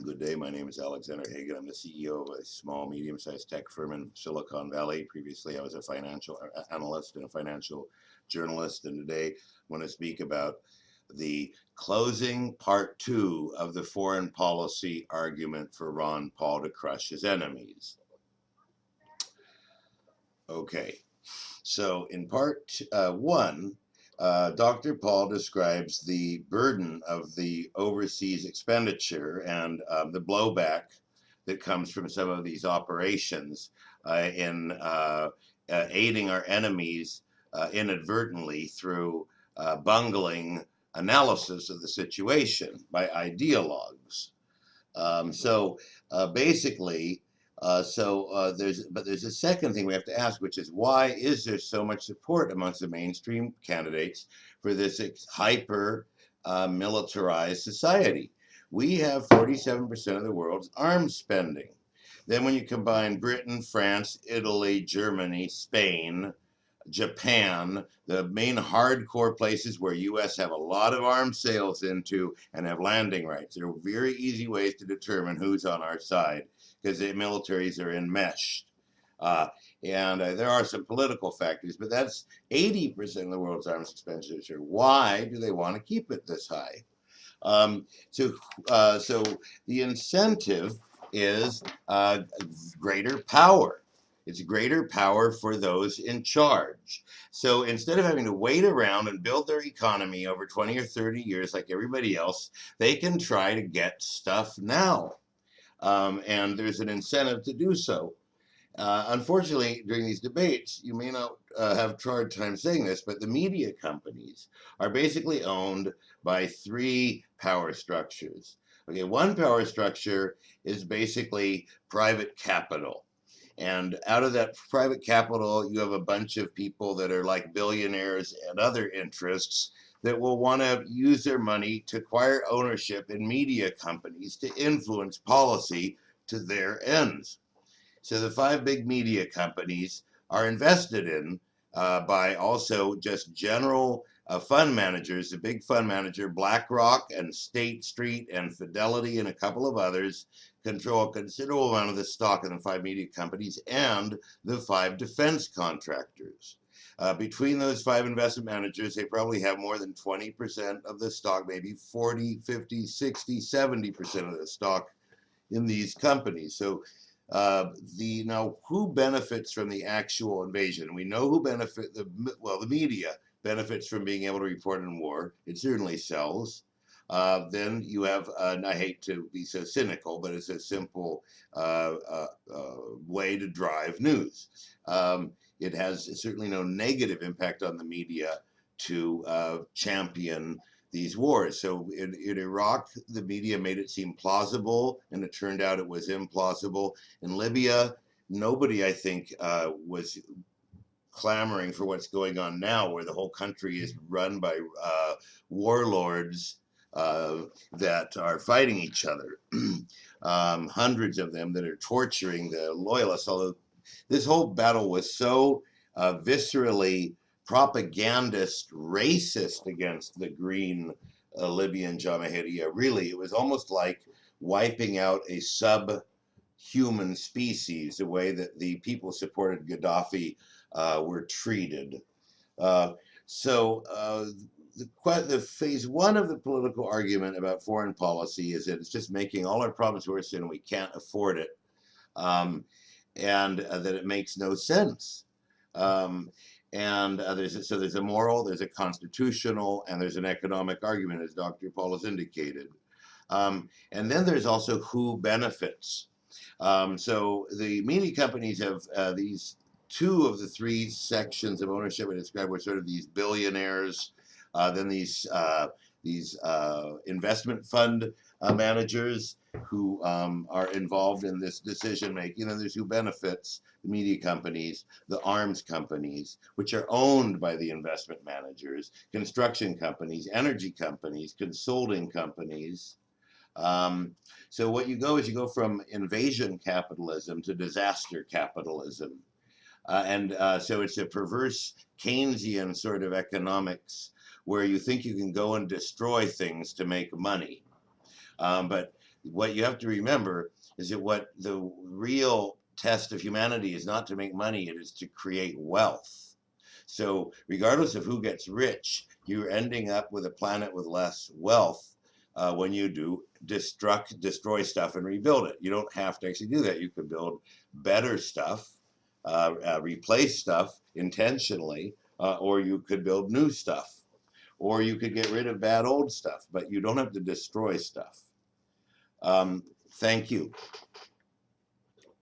Good day. My name is Alexander Hagan. I'm the CEO of a small, medium-sized tech firm in Silicon Valley. Previously, I was a financial analyst and a financial journalist. And today, I want to speak about the closing part 2 of the foreign policy argument for Ron Paul to crush his enemies. Okay, so in part 1, Dr. Paul describes the burden of the overseas expenditure and the blowback that comes from some of these operations in aiding our enemies inadvertently through bungling analysis of the situation by ideologues. Basically, there's a second thing we have to ask, which is why is there so much support amongst the mainstream candidates for this hyper militarized society? We have 47% of the world's arms spending. Then when you combine Britain, France, Italy, Germany, Spain, Japan, the main hardcore places where U.S. have a lot of arms sales into and have landing rights. There are very easy ways to determine who's on our side because the militaries are enmeshed. There are some political factors, but that's 80% of the world's arms expenditure. Why do they want to keep it this high? So the incentive is greater power. It's greater power for those in charge. So instead of having to wait around and build their economy over 20 or 30 years like everybody else, they can try to get stuff now. And there's an incentive to do so. Unfortunately, during these debates, you may not have hard time saying this, but the media companies are basically owned by 3 power structures. Okay, one power structure is basically private capital. And out of that private capital, you have a bunch of people that are like billionaires and other interests that will want to use their money to acquire ownership in media companies to influence policy to their ends. So the 5 big media companies are invested in by also just general fund managers. The big fund manager, BlackRock and State Street and Fidelity and a couple of others, control a considerable amount of the stock in the 5 media companies and the 5 defense contractors. Between those 5 investment managers, they probably have more than 20% of the stock, maybe 40, 50, 60, 70% of the stock in these companies. So now who benefits from the actual invasion? We know who the media benefits from being able to report on war. It certainly sells. Then you have, and I hate to be so cynical, but it's a simple way to drive news. It has certainly no negative impact on the media to champion these wars. So in Iraq, the media made it seem plausible, and it turned out it was implausible. In Libya, nobody, I think, was clamoring for what's going on now, where the whole country is run by warlords that are fighting each other. Hundreds of them that are torturing the loyalists, although this whole battle was so viscerally propagandist, racist against the green Libyan Jamahiriya. Really, it was almost like wiping out a subhuman species, the way that the people supported Gaddafi were treated. The phase 1 of the political argument about foreign policy is that it's just making all our problems worse and we can't afford it, and that it makes no sense. There's a moral, there's a constitutional, and there's an economic argument, as Dr. Paul has indicated. And then there's also who benefits. So the media companies have these 2 of the 3 sections of ownership I described were sort of these billionaires, then these investment fund managers who are involved in this decision making. And there's who benefits: the media companies, the arms companies, which are owned by the investment managers, construction companies, energy companies, consulting companies. So what you go from invasion capitalism to disaster capitalism. So it's a perverse Keynesian sort of economics where you think you can go and destroy things to make money. But what you have to remember is that what the real test of humanity is not to make money, it is to create wealth. So regardless of who gets rich, you're ending up with a planet with less wealth when you do destroy stuff and rebuild it. You don't have to actually do that. You could build better stuff, replace stuff intentionally, or you could build new stuff, or you could get rid of bad old stuff, but you don't have to destroy stuff. Thank you.